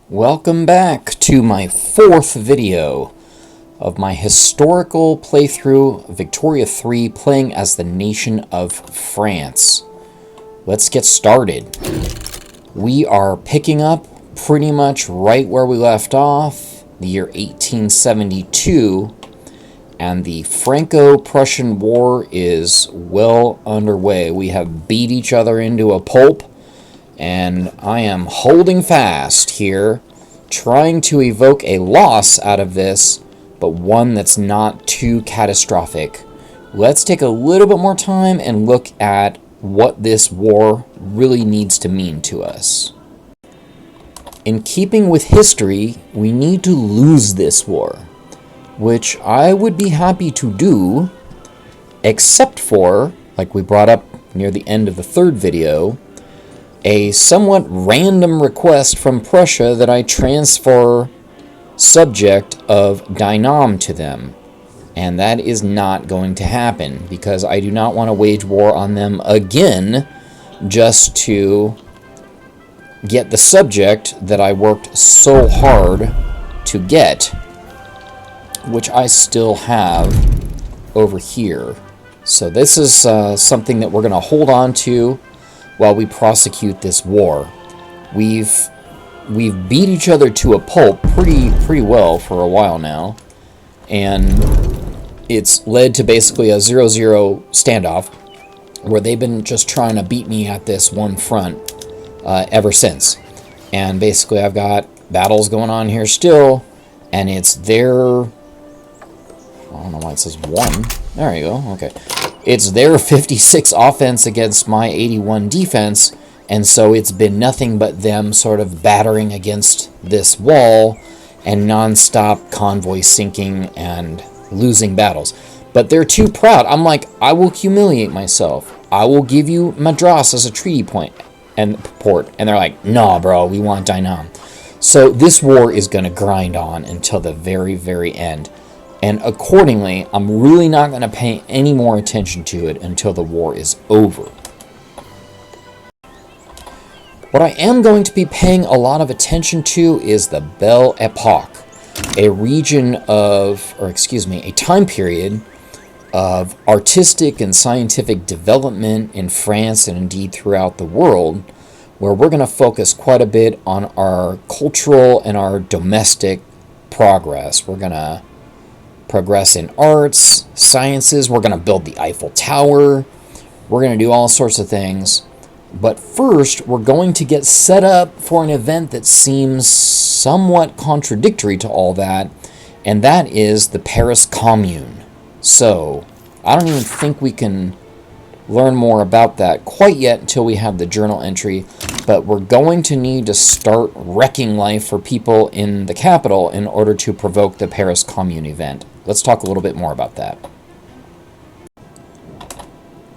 Welcome back to my fourth video of my historical playthrough of Victoria 3 playing as the nation of France. Let's get started. We are picking up pretty much right where we left off, the year 1872, and the Franco-Prussian War is well underway. We have beat each other into a pulp, and I am holding fast here, trying to evoke a loss out of this, but one that's not too catastrophic. Let's take a little bit more time and look at what this war really needs to mean to us. In keeping with history, we need to lose this war, which I would be happy to do, except for, like we brought up near the end of the third video, a somewhat random request from Prussia that I transfer subject of Dynam to them. And that is not going to happen, because I do not want to wage war on them again just to get the subject that I worked so hard to get, which I still have over here. So this is something that we're going to hold on to while we prosecute this war. We've beat each other to a pulp pretty well for a while now, and it's led to basically a 0-0 standoff where they've been just trying to beat me at this one front ever since. And basically I've got battles going on here still, and it's their, I don't know why it says 1. There you go. Okay. It's their 56 offense against my 81 defense, and so it's been nothing but them sort of battering against this wall and non-stop convoy sinking and losing battles. But they're too proud. I'm like, I will humiliate myself. I will give you Madras as a treaty point and port. And they're like, nah, bro, we want Dynam. So this war is going to grind on until the very, very end. And accordingly, I'm really not going to pay any more attention to it until the war is over. What I am going to be paying a lot of attention to is the Belle Époque, a region of, or excuse me, a time period of artistic and scientific development in France and indeed throughout the world, where we're going to focus quite a bit on our cultural and our domestic progress. We're going to progress in arts, sciences, we're going to build the Eiffel Tower, we're going to do all sorts of things. But first, we're going to get set up for an event that seems somewhat contradictory to all that, and that is the Paris Commune. So, I don't even think we can learn more about that quite yet until we have the journal entry, but we're going to need to start wrecking life for people in the capital in order to provoke the Paris Commune event. Let's talk a little bit more about that.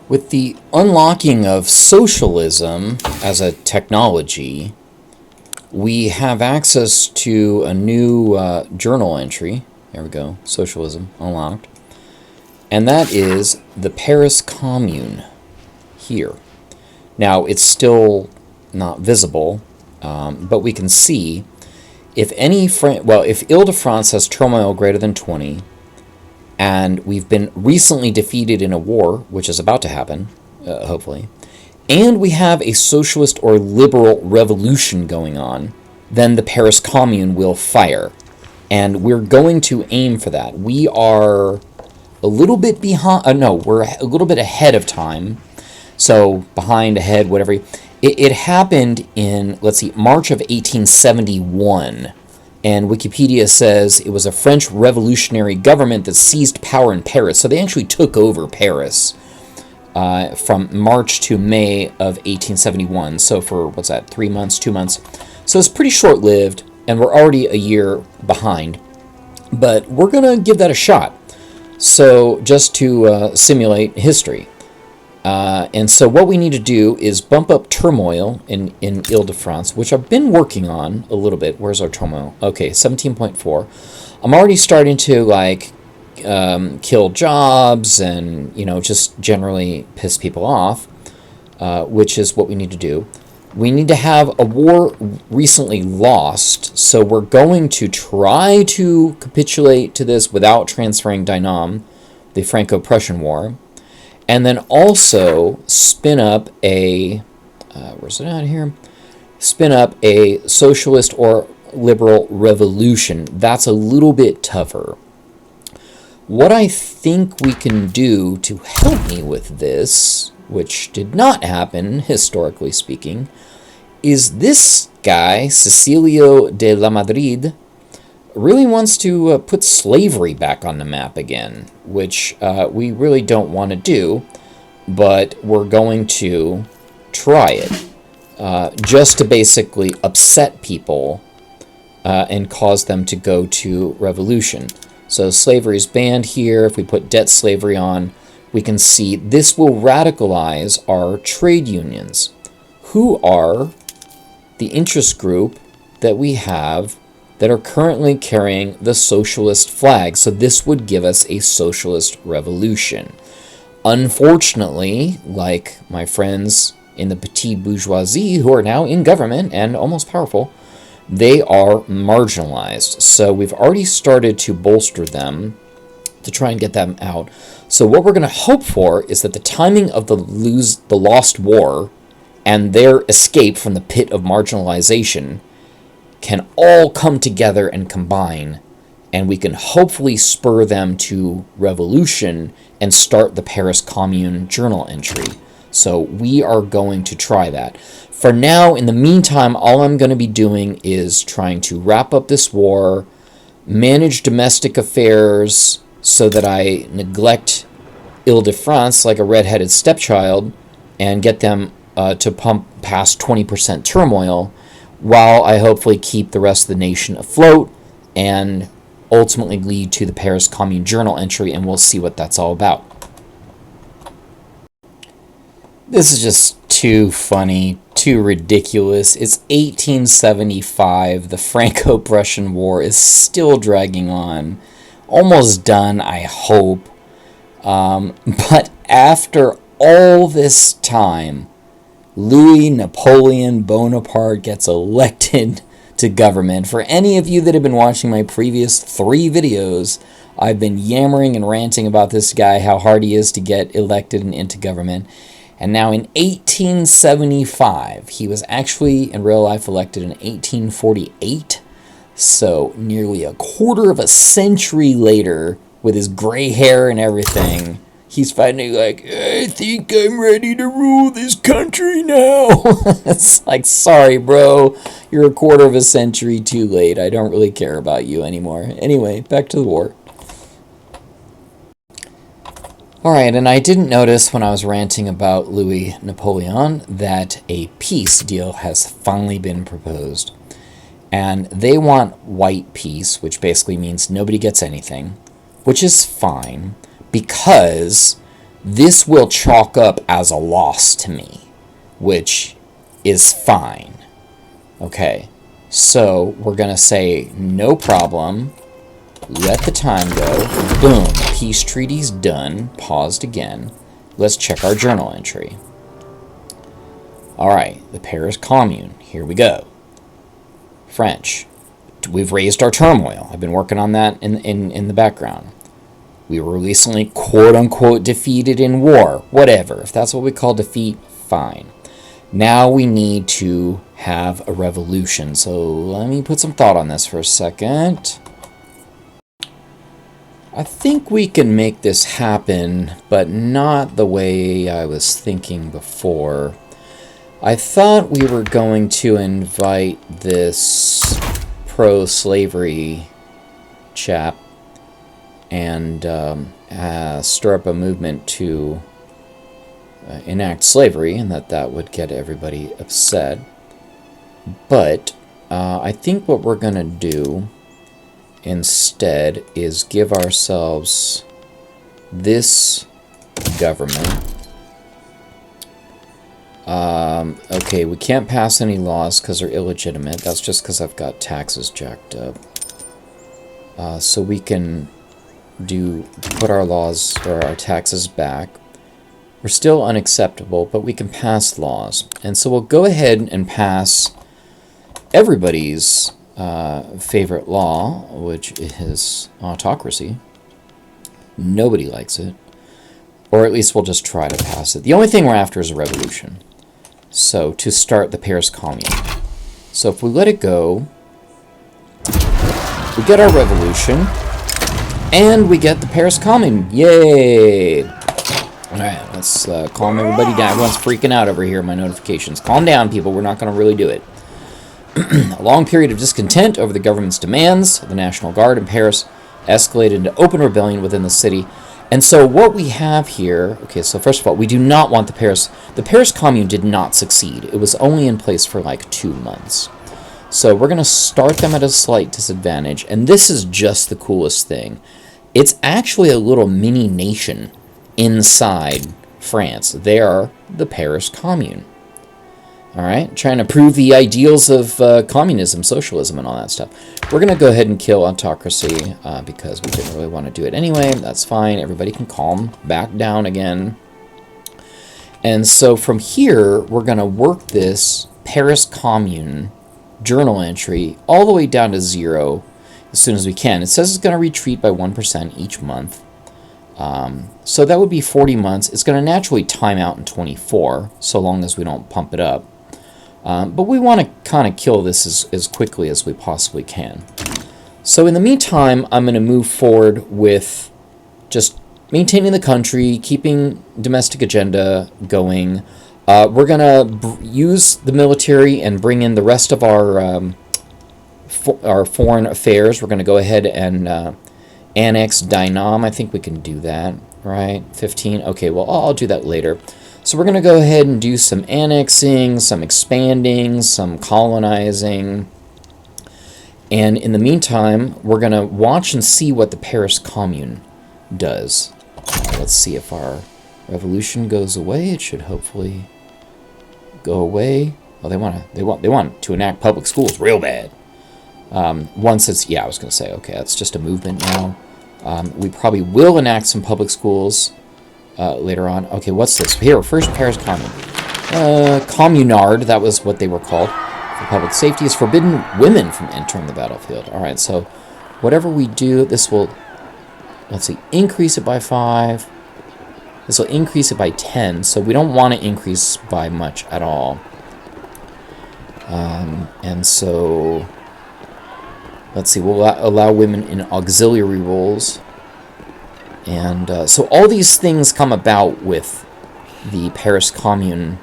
With the unlocking of socialism as a technology, we have access to a new journal entry. There we go, socialism unlocked. And that is the Paris Commune here. Now, it's still not visible, but we can see if if Ile-de-France has turmoil greater than 20, and we've been recently defeated in a war, which is about to happen, hopefully, and we have a socialist or liberal revolution going on, then the Paris Commune will fire. And we're going to aim for that. We are a little bit behind, we're a little bit ahead of time. So, behind, ahead, whatever. It happened in, let's see, March of 1871. And Wikipedia says it was a French revolutionary government that seized power in Paris. So they actually took over Paris from March to May of 1871. So for, 3 months, 2 months. So it's pretty short-lived, and we're already a year behind. But we're going to give that a shot. So just to simulate history. And so what we need to do is bump up turmoil in Ile-de-France, which I've been working on a little bit. Where's our turmoil? Okay, 17.4. I'm already starting to, kill jobs and, just generally piss people off, which is what we need to do. We need to have a war recently lost, so we're going to try to capitulate to this without transferring Dynam, the Franco-Prussian War, and then also spin up a, where's it out here? Spin up a socialist or liberal revolution. That's a little bit tougher. What I think we can do to help me with this, which did not happen, historically speaking, is this guy, Cecilio de la Madrid, really wants to put slavery back on the map again, which we really don't want to do, but we're going to try it, just to basically upset people and cause them to go to revolution. So slavery is banned here. If we put debt slavery on, we can see this will radicalize our trade unions, who are the interest group that we have that are currently carrying the socialist flag. So this would give us a socialist revolution. Unfortunately, like my friends in the petite bourgeoisie who are now in government and almost powerful, they are marginalized. So we've already started to bolster them to try and get them out. So what we're going to hope for is that the timing of the lost war and their escape from the pit of marginalization can all come together and combine, and we can hopefully spur them to revolution and start the Paris Commune journal entry. So we are going to try that. For now, in the meantime, all I'm going to be doing is trying to wrap up this war, manage domestic affairs so that I neglect Ile-de-France like a redheaded stepchild and get them to pump past 20% turmoil, while I hopefully keep the rest of the nation afloat and ultimately lead to the Paris Commune journal entry, and we'll see what that's all about. This is just too funny, too ridiculous. It's 1875. The Franco-Prussian War is still dragging on. Almost done, I hope. But after all this time, Louis Napoleon Bonaparte gets elected to government. For any of you that have been watching my previous 3 videos, I've been yammering and ranting about this guy, how hard he is to get elected and into government. And now in 1875, he was actually in real life elected in 1848. So nearly a quarter of a century later, with his gray hair and everything, he's finally like, I think I'm ready to rule this country now. It's like, sorry, bro. You're a quarter of a century too late. I don't really care about you anymore. Anyway, back to the war. Alright, and I didn't notice when I was ranting about Louis Napoleon that a peace deal has finally been proposed. And they want white peace, which basically means nobody gets anything, which is fine, because this will chalk up as a loss to me, which is fine. Okay, so we're going to say no problem. Let the time go. Boom. Peace treaty's done. Paused again. Let's check our journal entry. Alright, the Paris Commune. Here we go. French. We've raised our turmoil. I've been working on that in the background. We were recently quote-unquote defeated in war. Whatever. If that's what we call defeat, fine. Now we need to have a revolution. So let me put some thought on this for a second. I think we can make this happen, but not the way I was thinking before. I thought we were going to invite this pro-slavery chap and stir up a movement to enact slavery, and that would get everybody upset. But I think what we're going to do instead is give ourselves this government. Okay, we can't pass any laws because they're illegitimate. That's just because I've got taxes jacked up. So we can put our laws or our taxes back. We're still unacceptable, but we can pass laws. And so we'll go ahead and pass everybody's favorite law, which is autocracy. Nobody likes it. Or at least we'll just try to pass it. The only thing we're after is a revolution. So, to start the Paris Commune. So if we let it go, we get our revolution, and we get the Paris Commune. Yay! Alright, let's calm everybody down. Everyone's freaking out over here, my notifications. Calm down, people. We're not going to really do it. A long period of discontent over the government's demands. The National Guard in Paris escalated into open rebellion within the city. And so what we have here... Okay, so first of all, we do not want the Paris... The Paris Commune did not succeed. It was only in place for like 2 months. So we're going to start them at a slight disadvantage. And this is just the coolest thing. It's actually a little mini nation inside France. They are the Paris Commune. All right, trying to prove the ideals of communism, socialism, and all that stuff. We're going to go ahead and kill autocracy because we didn't really want to do it anyway. That's fine. Everybody can calm back down again. And so from here, we're going to work this Paris Commune journal entry all the way down to 0 as soon as we can. It says it's going to retreat by 1% each month. So that would be 40 months. It's going to naturally time out in 24, so long as we don't pump it up. But we want to kind of kill this as quickly as we possibly can. So in the meantime, I'm going to move forward with just maintaining the country, keeping domestic agenda going. We're going to use the military and bring in the rest of our foreign affairs. We're going to go ahead and annex Dynam. I think we can do that, right? 15. Okay, well, I'll do that later. So we're going to go ahead and do some annexing, some expanding, some colonizing. And in the meantime, we're going to watch and see what the Paris Commune does. Let's see if our revolution goes away. It should hopefully go away. Oh, they want to enact public schools real bad. Once it's, yeah, I was going to say, okay, that's just a movement now. We probably will enact some public schools later on. Okay, what's this? Here, first Paris Commune. Communard, that was what they were called. For public safety is forbidden women from entering the battlefield. All right, so whatever we do, this will, let's see, increase it by 5. This will increase it by 10, so we don't want to increase by much at all. And so... Let's see, we'll allow women in auxiliary roles. And so all these things come about with the Paris Commune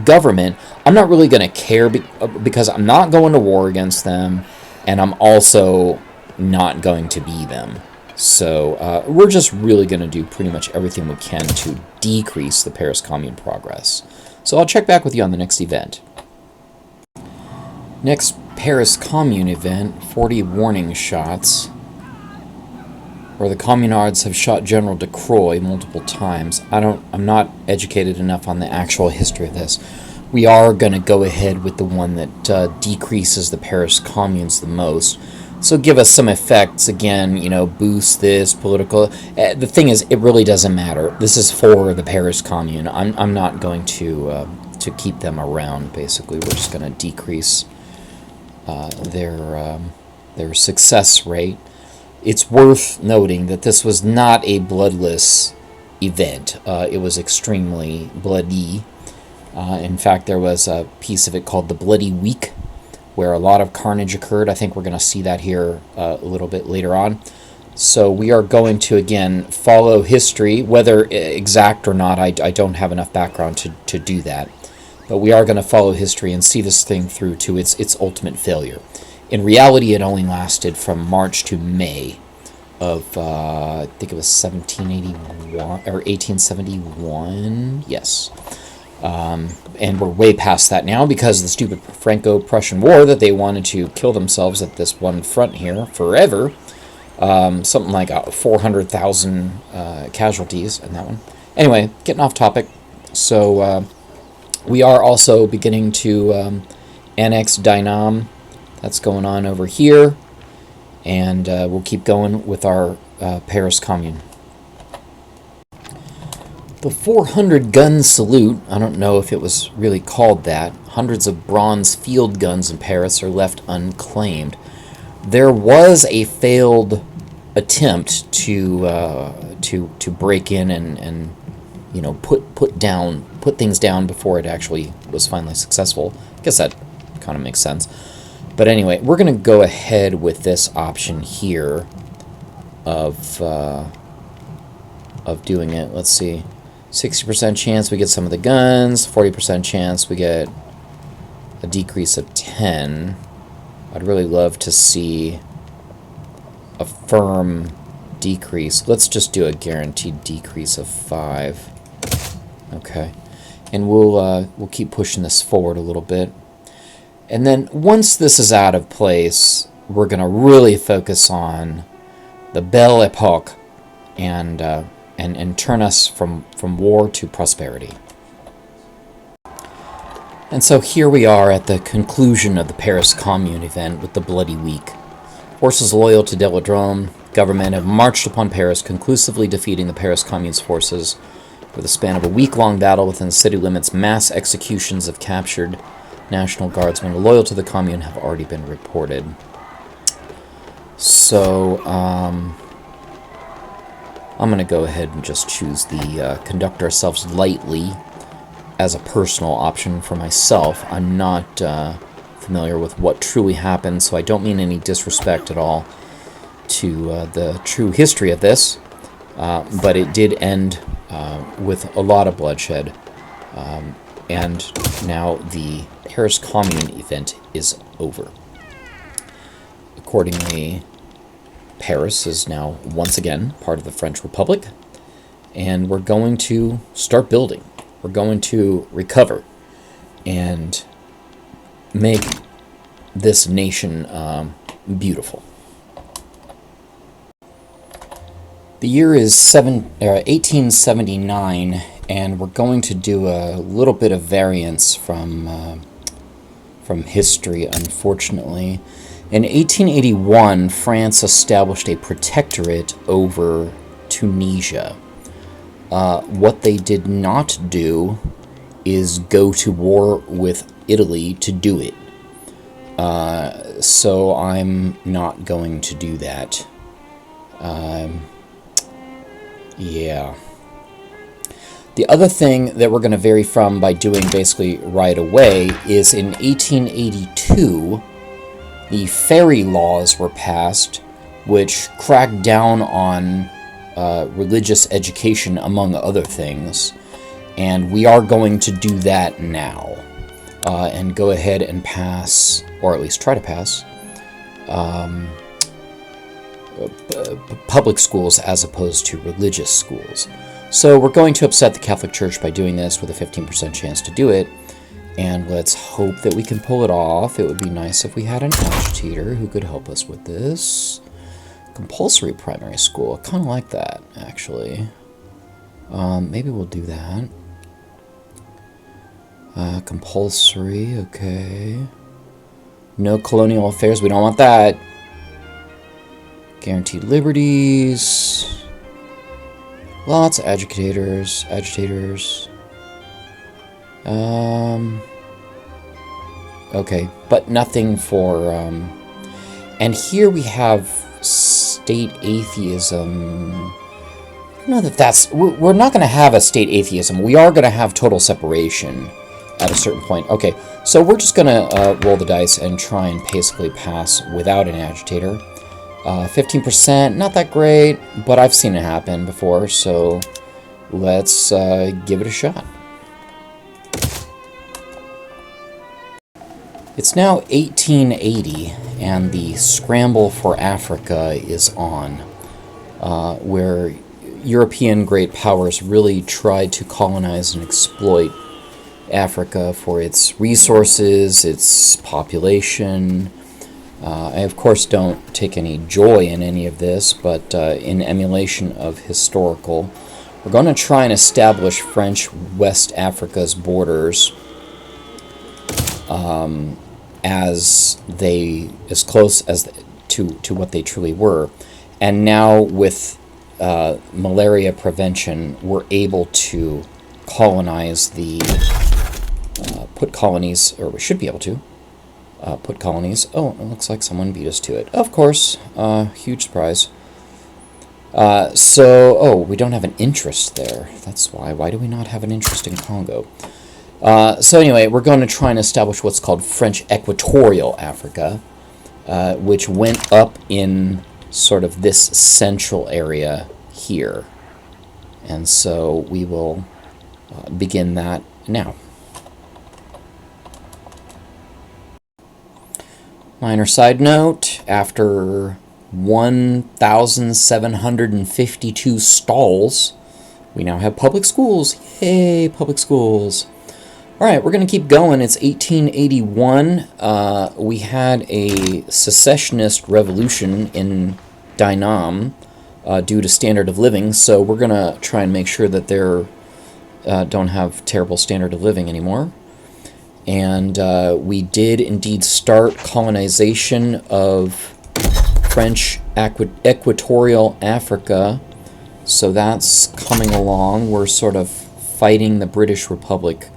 government. I'm not really going to care because I'm not going to war against them, and I'm also not going to be them. So we're just really going to do pretty much everything we can to decrease the Paris Commune progress. So I'll check back with you on the next event. Next Paris Commune event, 40 warning shots, where the communards have shot General de Croix multiple times. I'm not educated enough on the actual history of this. We are going to go ahead with the one that decreases the Paris communes the most. So give us some effects again, you know, boost this political. The thing is, it really doesn't matter. This is for the Paris Commune. I'm not going to keep them around. Basically, we're just going to decrease their success rate. It's worth noting that this was not a bloodless event. It was extremely bloody. In fact, there was a piece of it called the Bloody Week, where a lot of carnage occurred. I think we're going to see that here a little bit later on. So we are going to, again, follow history, whether exact or not. I don't have enough background to do that. But we are going to follow history and see this thing through to its ultimate failure. In reality, it only lasted from March to May of, I think it was 1781 or 1871. Yes. And we're way past that now because of the stupid Franco-Prussian War that they wanted to kill themselves at this one front here forever. Something like 400,000 casualties in that one. Anyway, getting off topic. So we are also beginning to annex Dynam. That's going on over here. And we'll keep going with our Paris Commune. The 400 gun salute, I don't know if it was really called that. Hundreds of bronze field guns in Paris are left unclaimed. There was a failed attempt to break in and you know put things down before it actually was finally successful. I guess that kind of makes sense. But anyway, we're going to go ahead with this option here of doing it. Let's see. 60% chance we get some of the guns, 40% chance we get a decrease of 10. I'd really love to see a firm decrease. Let's just do a guaranteed decrease of 5. Okay. And we'll keep pushing this forward a little bit. And then once this is out of place, we're going to really focus on the Belle Époque and turn us from war to prosperity. And so here we are at the conclusion of the Paris Commune event with the Bloody Week. Forces loyal to Delodrome government have marched upon Paris, conclusively defeating the Paris Commune's forces. For the span of a week-long battle within the city limits, mass executions of captured National Guardsmen loyal to the Commune have already been reported. So, I'm going to go ahead and just choose the conduct ourselves lightly as a personal option for myself. I'm not familiar with what truly happened, so I don't mean any disrespect at all to the true history of this, but it did end with a lot of bloodshed, and now the Paris Commune event is over. Accordingly, Paris is now once again part of the French Republic, and we're going to start building. We're going to recover and make this nation beautiful. The year is 1879, and we're going to do a little bit of variance from history, unfortunately. In 1881, France established a protectorate over Tunisia. What they did not do is go to war with Italy to do it. So I'm not going to do that. Yeah. The other thing that we're going to vary from by doing basically right away is in 1882, the ferry laws were passed, which cracked down on religious education, among other things. And we are going to do that now. And go ahead and pass, or at least try to pass, public schools as opposed to religious schools. So we're going to upset the Catholic Church by doing this with a 15% chance to do it. And let's hope that we can pull it off. It would be nice if we had an agitator who could help us with this. Compulsory primary school. I kind of like that, actually. Maybe we'll do that. Compulsory, okay. No colonial affairs. We don't want that. Guaranteed liberties. Lots of agitators. Okay, but nothing for, and here we have state atheism. I don't know that that's, we're not going to have a state atheism. We are going to have total separation at a certain point. Okay, so we're just going to roll the dice and try and basically pass without an agitator. 15%, not that great, but I've seen it happen before, so let's give it a shot. It's now 1880, and the Scramble for Africa is on, where European great powers really tried to colonize and exploit Africa for its resources, its population. I, of course, don't take any joy in any of this, but in emulation of historical, we're going to try and establish French West Africa's borders as close as to what they truly were. And now with malaria prevention, we're able to colonize the, put colonies, or we should be able to, put colonies. Oh, it looks like someone beat us to it. Of course, huge surprise. Oh, we don't have an interest there. That's why. Why do we not have an interest in Congo? So anyway, we're going to try and establish what's called French Equatorial Africa, which went up in sort of this central area here. And so we will begin that now. Minor side note, after 1,752 stalls, we now have public schools. Yay, public schools. All right, we're going to keep going. It's 1881. We had a secessionist revolution in Dynam due to standard of living, so we're going to try and make sure that they don't have terrible standard of living anymore. And we did indeed start colonization of French Equatorial Africa, so that's coming along. We're sort of fighting the British Republic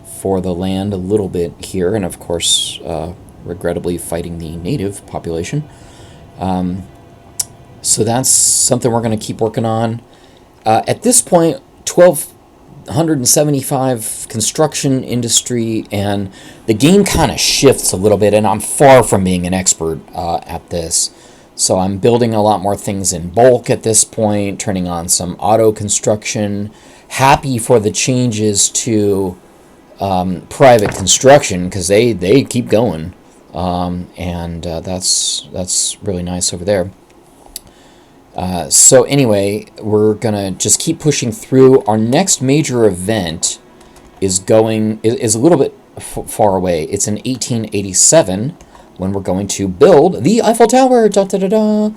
for the land a little bit here, and of course, regrettably, fighting the native population. So that's something we're going to keep working on. At this point, 1,275 construction industry, and the game kind of shifts a little bit, and I'm far from being an expert at this. So I'm building a lot more things in bulk at this point, turning on some auto construction. Happy for the changes to private construction, because they keep going, and that's really nice over there. So anyway, we're gonna just keep pushing through. Our next major event is a little bit far away. It's in 1887 when we're going to build the Eiffel Tower. Da, da, da, da.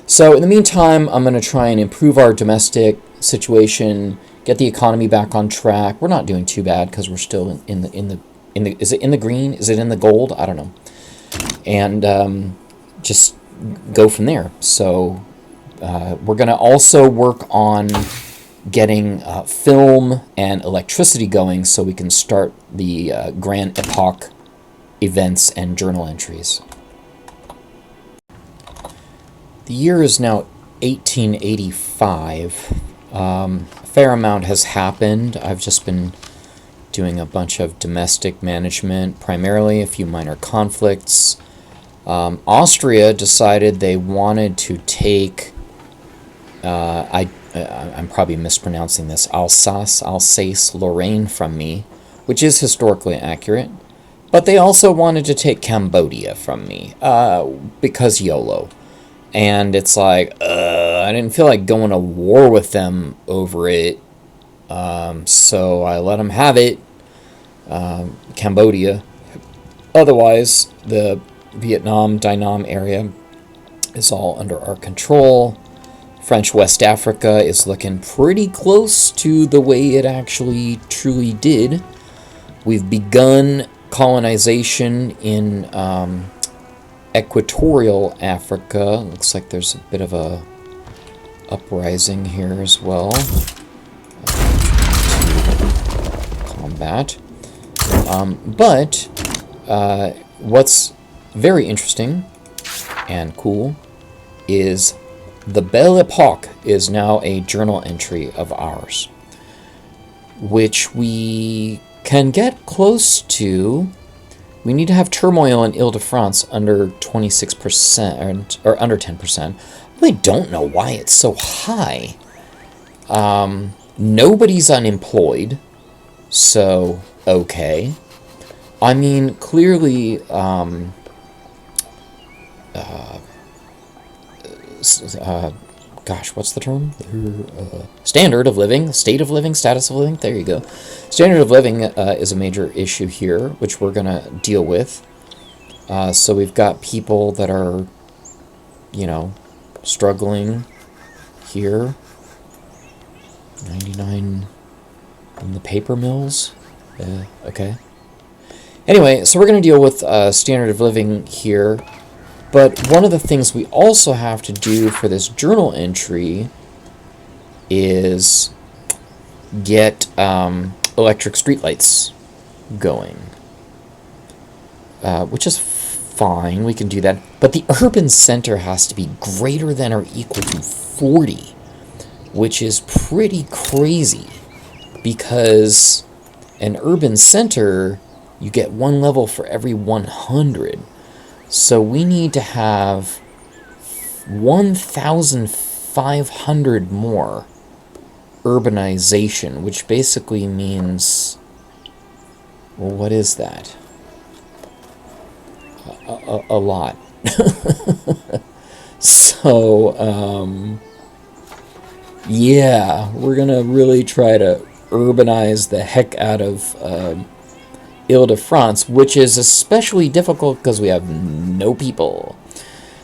So in the meantime, I'm gonna try and improve our domestic situation, get the economy back on track. We're not doing too bad because we're still in the is it in the green? Is it in the gold? I don't know. And just go from there. So we're going to also work on getting film and electricity going so we can start the Belle Époque events and journal entries. The year is now 1885. A fair amount has happened. I've just been doing a bunch of domestic management, primarily a few minor conflicts. Austria decided they wanted to take, I'm probably mispronouncing this, Alsace-Lorraine from me, which is historically accurate. But they also wanted to take Cambodia from me, because YOLO. And it's like, I didn't feel like going to war with them over it, so I let them have it, Cambodia. Otherwise, the Vietnam, Dynam area is all under our control. French West Africa is looking pretty close to the way it actually truly did. We've begun colonization in Equatorial Africa. Looks like there's a bit of a uprising here as well. Combat. But what's very interesting and cool is the Belle Époque is now a journal entry of ours, which we can get close to. We need to have turmoil in Ile-de-France under 26%, or under 10%. I really don't know why it's so high. Nobody's unemployed, so okay. I mean, clearly, gosh, what's the term? Standard of living, state of living, status of living. There you go. Standard of living is a major issue here, which we're going to deal with. So we've got people that are, struggling here. 99 in the paper mills. Okay. Anyway, so we're going to deal with standard of living here. But one of the things we also have to do for this journal entry is get electric streetlights going, which is fine. We can do that. But the urban center has to be greater than or equal to 40, which is pretty crazy, because an urban center, you get one level for every 100. So we need to have 1,500 more urbanization, which basically means, well, what is that? A lot. So, yeah, we're gonna really try to urbanize the heck out of Ile-de-France, which is especially difficult because we have no people.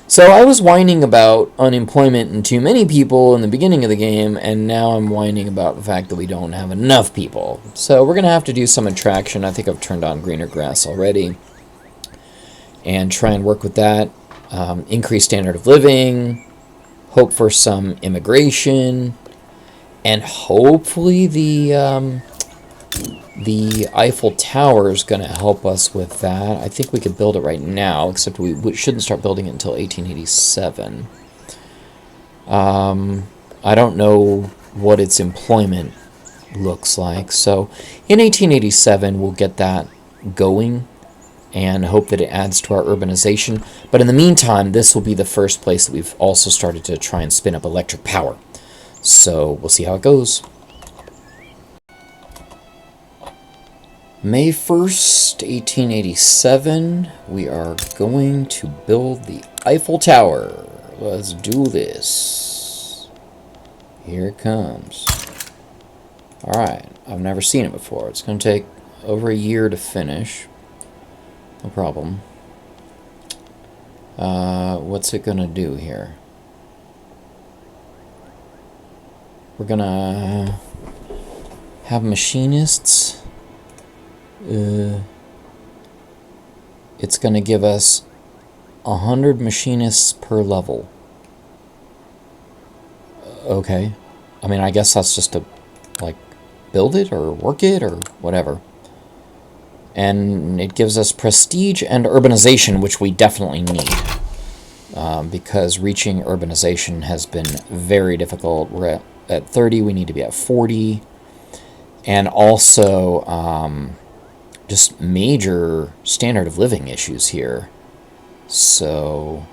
So I was whining about unemployment and too many people in the beginning of the game, and now I'm whining about the fact that we don't have enough people. So we're going to have to do some attraction. I think I've turned on greener grass already, and try and work with that. Increase standard of living, hope for some immigration, and hopefully the Eiffel Tower is going to help us with that. I think we could build it right now, except we shouldn't start building it until 1887. I don't know what its employment looks like. So in 1887, we'll get that going and hope that it adds to our urbanization. But in the meantime, this will be the first place that we've also started to try and spin up electric power. So we'll see how it goes. May 1st, 1887, we are going to build the Eiffel Tower. Let's do this. Here it comes. Alright, I've never seen it before. It's going to take over a year to finish. No problem. What's it going to do here? We're going to have machinists. It's going to give us 100 machinists per level. Okay. I mean, I guess that's just to, like, build it or work it or whatever. And it gives us prestige and urbanization, which we definitely need. Because reaching urbanization has been very difficult. We're at 30, we need to be at 40. And also, just major standard of living issues here. So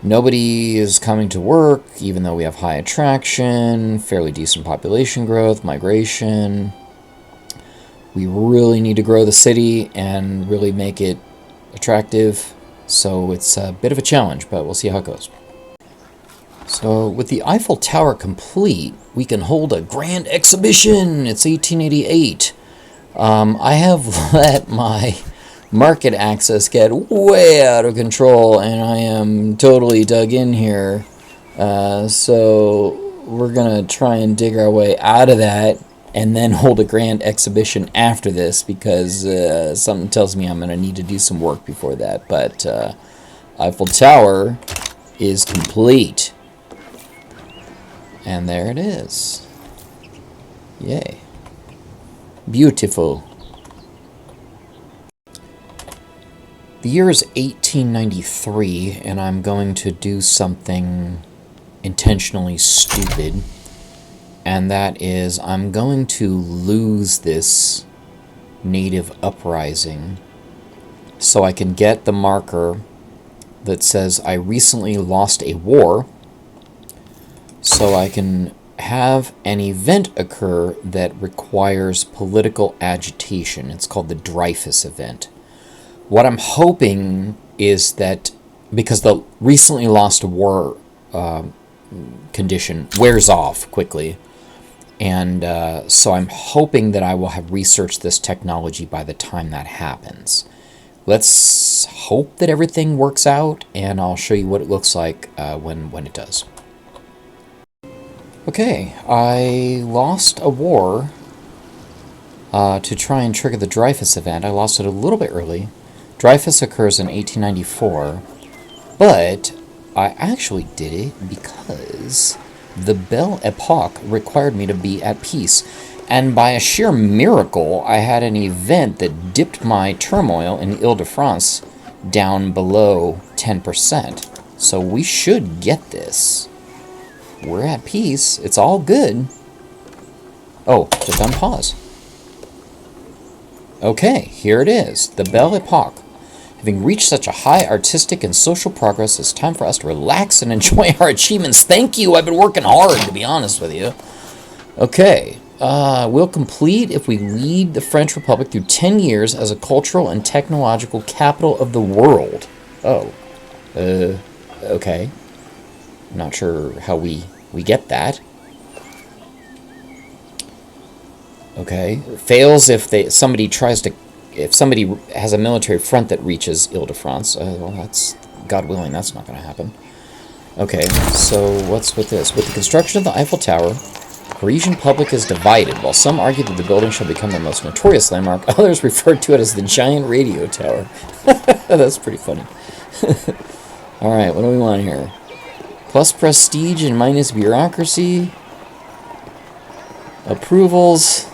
nobody is coming to work, even though we have high attraction, fairly decent population growth, migration. We really need to grow the city and really make it attractive. So it's a bit of a challenge, but we'll see how it goes. So with the Eiffel Tower complete, we can hold a grand exhibition. It's 1888. I have let my market access get way out of control, and I am totally dug in here. So we're going to try and dig our way out of that and then hold a grand exhibition after this, because something tells me I'm going to need to do some work before that. But Eiffel Tower is complete. And there it is. Yay. Beautiful. The year is 1893, and I'm going to do something intentionally stupid. And that is, I'm going to lose this native uprising so I can get the marker that says I recently lost a war, so I can have an event occur that requires political agitation. It's called the Dreyfus event. What I'm hoping is that, because the recently lost war condition wears off quickly, and so I'm hoping that I will have researched this technology by the time that happens. Let's hope that everything works out, and I'll show you what it looks like when it does. Okay, I lost a war to try and trigger the Dreyfus event. I lost it a little bit early. Dreyfus occurs in 1894, but I actually did it because The Belle Époque required me to be at peace, and by a sheer miracle, I had an event that dipped my turmoil in Ile-de-France down below 10%. So we should get this. We're at peace. It's all good. Oh, just unpause. Okay, here it is. The Belle Époque. Having reached such a high artistic and social progress, it's time for us to relax and enjoy our achievements. Thank you. I've been working hard, to be honest with you. Okay. We'll complete if we lead the French Republic through 10 years as a cultural and technological capital of the world. Oh. Okay. I'm not sure how we get that. Okay. Fails if somebody has a military front that reaches Ile-de-France. Well, that's, God willing, that's not going to happen. Okay, so what's with this? With the construction of the Eiffel Tower, the Parisian public is divided. While some argue that the building shall become the most notorious landmark, others refer to it as the giant radio tower. That's pretty funny. Alright, what do we want here? Plus prestige and minus bureaucracy. Approvals.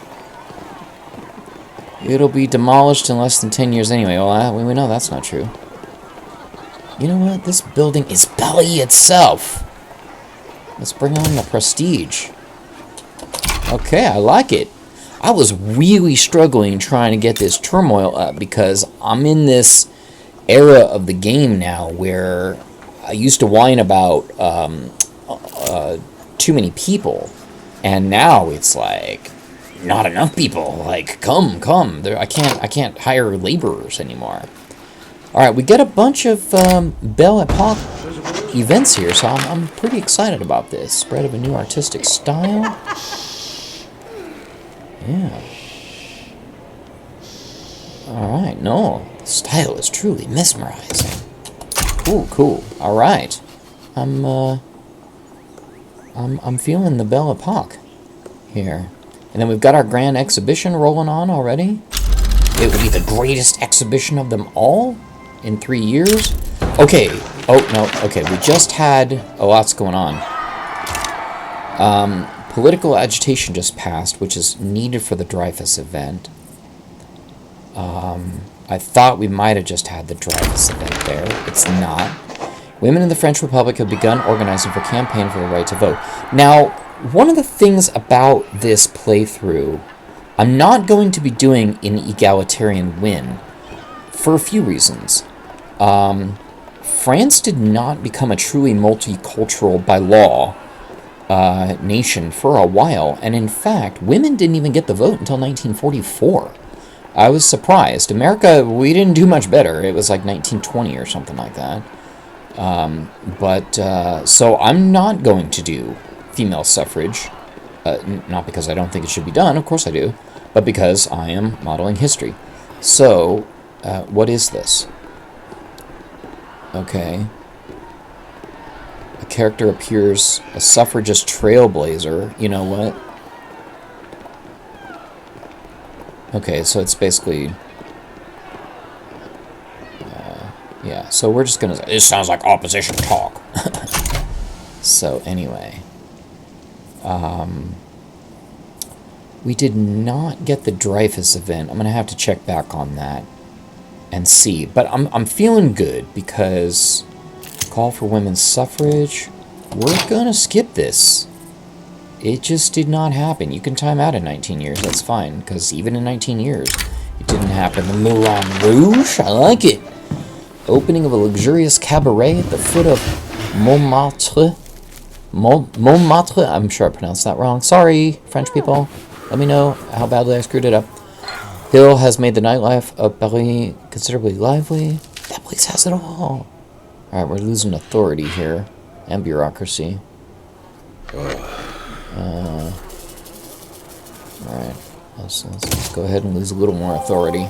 It'll be demolished in less than 10 years anyway. Well, we know that's not true. You know what? This building is Belle itself. Let's bring on the prestige. Okay, I like it. I was really struggling trying to get this turmoil up because I'm in this era of the game now where I used to whine about too many people, and now it's like not enough people. Like, come. I can't hire laborers anymore. All right, we get a bunch of Belle Époque events here, so I'm pretty excited about this. Spread of a new artistic style. Yeah. All right, no, the style is truly mesmerizing. Cool. All right, I'm feeling the Belle Époque here. And then we've got our grand exhibition rolling on already. It would be the greatest exhibition of them all in 3 years. Okay. Oh, no. Okay, we just had a lot's going on. Political agitation just passed, which is needed for the Dreyfus event. I thought we might have just had the Dreyfus event there. It's not. Women in the French Republic have begun organizing for campaign for the right to vote. Now, one of the things about this playthrough, I'm not going to be doing an egalitarian win for a few reasons. France did not become a truly multicultural, by law, nation for a while, and in fact, women didn't even get the vote until 1944. I was surprised. America, we didn't do much better. It was like 1920 or something like that. So I'm not going to do female suffrage, not because I don't think it should be done, of course I do, but because I am modeling history. So, what is this? Okay. A character appears a suffragist trailblazer. You know what? Okay, so it's basically... yeah, so we're just gonna... This sounds like opposition talk. So, anyway. We did not get the Dreyfus event. I'm gonna have to check back on that and see. But I'm feeling good because call for women's suffrage. We're gonna skip this. It just did not happen. You can time out in 19 years. That's fine, because even in 19 years, it didn't happen. The Moulin Rouge, I like it. Opening of a luxurious cabaret at the foot of Montmartre. Montmartre? I'm sure I pronounced that wrong. Sorry, French people. Let me know how badly I screwed it up. Hill has made the nightlife of Paris considerably lively. That place has it all. Alright, we're losing authority here. And bureaucracy. Alright, let's go ahead and lose a little more authority.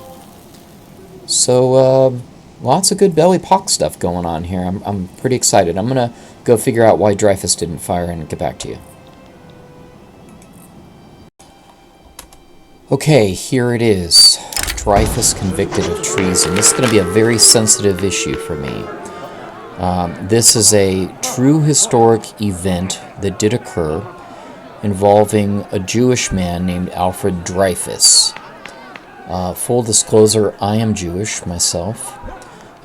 So, lots of good Belle Époque stuff going on here. I'm pretty excited. I'm gonna go figure out why Dreyfus didn't fire and get back to you. Okay, here it is. Dreyfus convicted of treason. This is going to be a very sensitive issue for me. This is a true historic event that did occur involving a Jewish man named Alfred Dreyfus. Full disclosure, I am Jewish myself.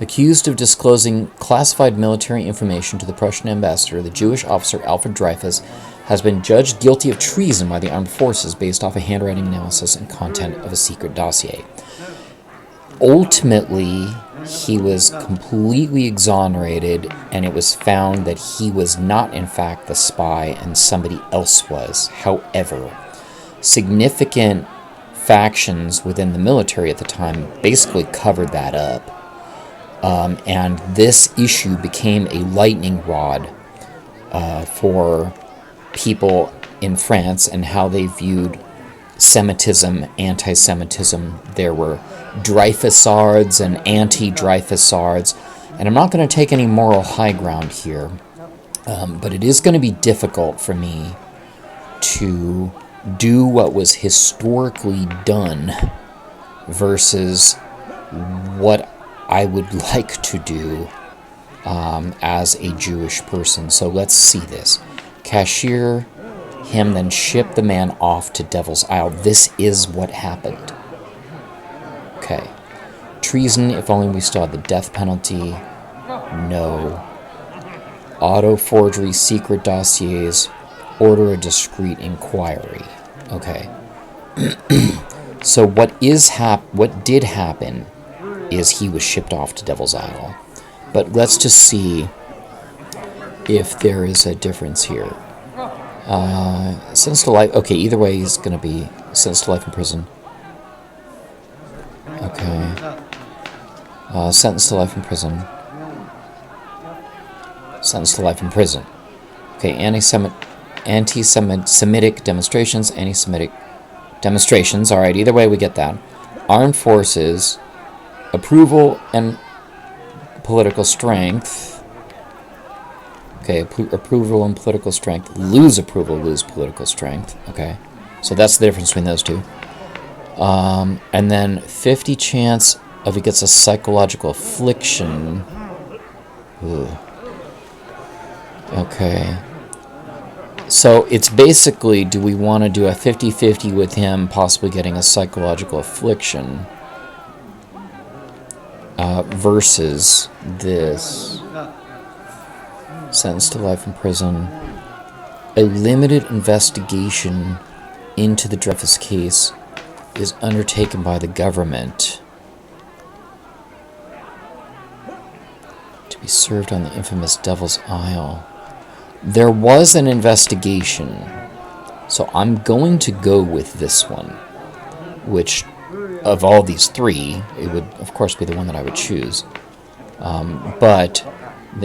Accused of disclosing classified military information to the Prussian ambassador, the Jewish officer Alfred Dreyfus has been judged guilty of treason by the armed forces based off a handwriting analysis and content of a secret dossier. Ultimately, he was completely exonerated, and it was found that he was not, in fact, the spy and somebody else was. However, significant factions within the military at the time basically covered that up. And this issue became a lightning rod for people in France and how they viewed Semitism, anti-Semitism. There were Dreyfusards and anti-Dreyfusards, and I'm not going to take any moral high ground here, but it is going to be difficult for me to do what was historically done versus what I would like to do as a Jewish person. So let's see this. Cashier him, then ship the man off to Devil's Isle. This is what happened. Okay. Treason, if only we still had the death penalty. No. Auto forgery, secret dossiers, order a discreet inquiry. Okay. So what did happen is he was shipped off to Devil's Isle. But let's just see if there is a difference here. Sentenced to life. Okay, either way, he's going to be sentenced to life in prison. Okay. Sentenced to life in prison. Sentenced to life in prison. Okay, anti-Semitic demonstrations. Anti-Semitic demonstrations. All right, either way, we get that. Armed forces. Approval and political strength. Okay, approval and political strength. Lose approval, lose political strength. Okay, so that's the difference between those two. And then 50 chance of he gets a psychological affliction. Ooh. Okay. So it's basically, do we want to do a 50-50 with him possibly getting a psychological affliction versus this? Sentenced to life in prison. A limited investigation into the Dreyfus case is undertaken by the government to be served on the infamous Devil's Isle. There was an investigation, so I'm going to go with this one, which, of all these three, it would, of course, be the one that I would choose.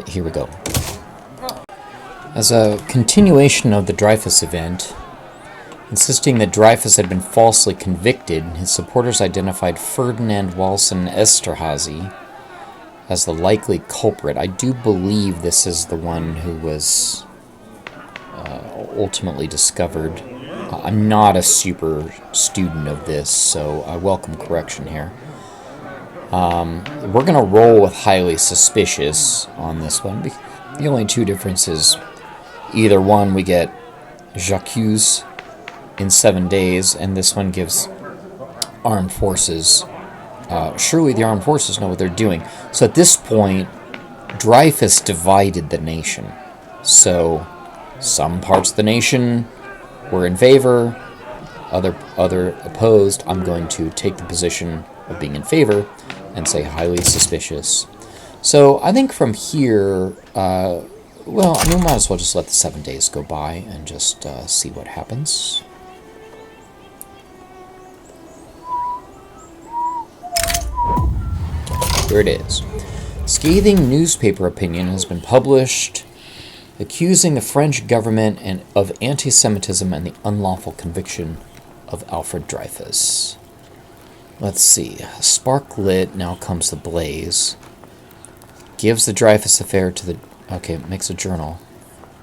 Here we go. As a continuation of the Dreyfus event, insisting that Dreyfus had been falsely convicted, his supporters identified Ferdinand Walsen Esterhazy as the likely culprit. I do believe this is the one who was ultimately discovered. I'm not a super student of this, so I welcome correction here. We're going to roll with highly suspicious on this one. The only two differences, either one we get j'accuse in 7 days, and this one gives armed forces. Surely the armed forces know what they're doing. So at this point, Dreyfus divided the nation. So some parts of the nation were in favor, other opposed. I'm going to take the position of being in favor and say highly suspicious. So I think from here, we might as well just let the 7 days go by and just see what happens. Here it is. Scathing newspaper opinion has been published accusing the French government of anti-Semitism and the unlawful conviction of Alfred Dreyfus. Let's see. Spark lit, now comes the blaze. Gives the Dreyfus Affair to the... Okay, makes a journal.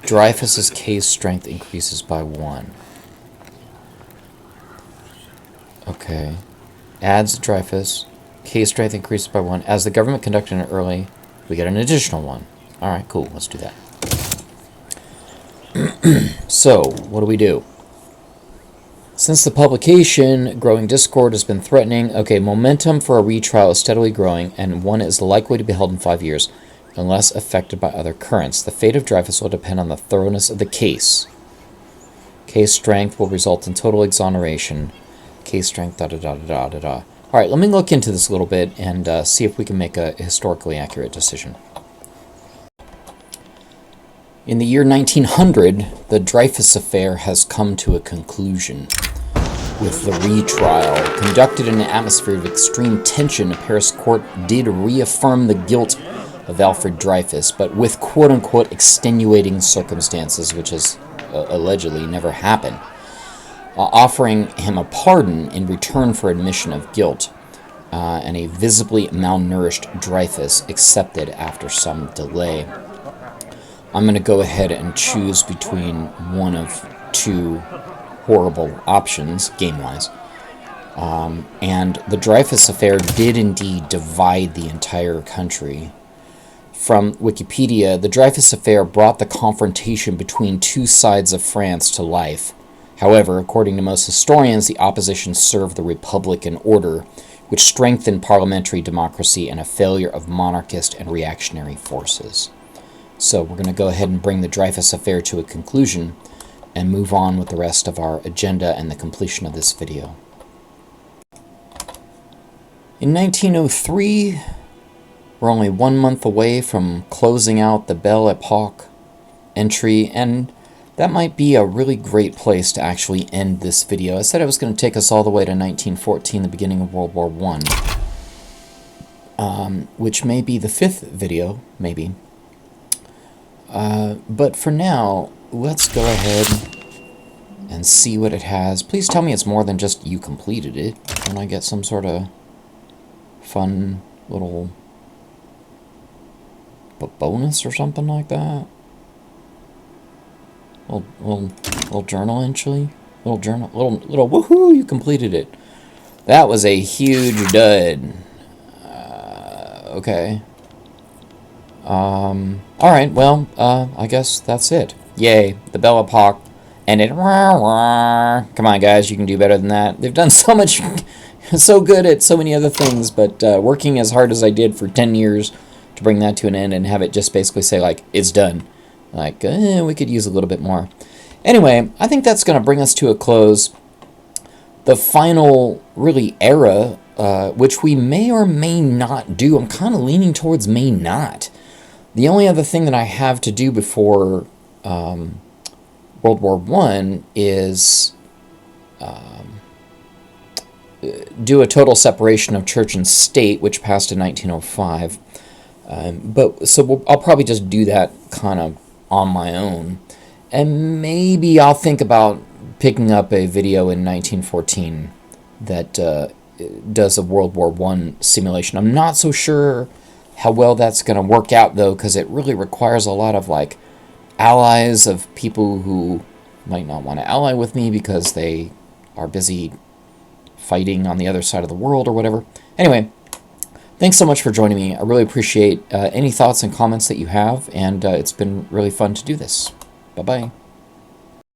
Dreyfus's case strength increases by 1. Okay. Adds Dreyfus. Case strength increases by 1. As the government conducted it early, we get an additional 1. Alright, cool. Let's do that. So, what do we do? Since the publication, growing discord has been threatening. Okay, momentum for a retrial is steadily growing, and one is likely to be held in 5 years, unless affected by other currents. The fate of Dreyfus will depend on the thoroughness of the case. Case strength will result in total exoneration. Case strength, da-da-da-da-da-da-da. All right, let me look into this a little bit and see if we can make a historically accurate decision. In the year 1900, the Dreyfus Affair has come to a conclusion. With the retrial conducted in an atmosphere of extreme tension, a Paris court did reaffirm the guilt of Alfred Dreyfus, but with quote-unquote extenuating circumstances, which has allegedly never happened, offering him a pardon in return for admission of guilt, and a visibly malnourished Dreyfus accepted after some delay. I'm going to go ahead and choose between one of two horrible options, game-wise. And the Dreyfus Affair did indeed divide the entire country. From Wikipedia, the Dreyfus Affair brought the confrontation between two sides of France to life. However, according to most historians, the opposition served the Republican order, which strengthened parliamentary democracy and a failure of monarchist and reactionary forces. So we're going to go ahead and bring the Dreyfus Affair to a conclusion and move on with the rest of our agenda and the completion of this video. In 1903, we're only 1 month away from closing out the Belle Époque entry, and that might be a really great place to actually end this video. I said I was going to take us all the way to 1914, the beginning of World War I, which may be the 5th video, maybe. But for now, let's go ahead and see what it has. Please tell me it's more than just you completed it. Can I get some sort of fun little bonus or something like that? Little journal entry? Little woohoo, you completed it. That was a huge dud. Okay. Alright, well, I guess that's it. Yay, the Belle Époque ended. Come on, guys, you can do better than that. They've done so much, so good at so many other things, but working as hard as I did for 10 years to bring that to an end and have it just basically say, like, it's done. Like, we could use a little bit more. Anyway, I think that's going to bring us to a close. The final, really, era, which we may or may not do. I'm kind of leaning towards may not. The only other thing that I have to do before World War I is do a total separation of church and state, which passed in 1905. I'll probably just do that kind of on my own. And maybe I'll think about picking up a video in 1914 that does a World War I simulation. I'm not so sure how well that's going to work out, though, because it really requires a lot of, like, allies of people who might not want to ally with me because they are busy fighting on the other side of the world or whatever. Anyway, thanks so much for joining me. I really appreciate any thoughts and comments that you have, and it's been really fun to do this. Bye-bye.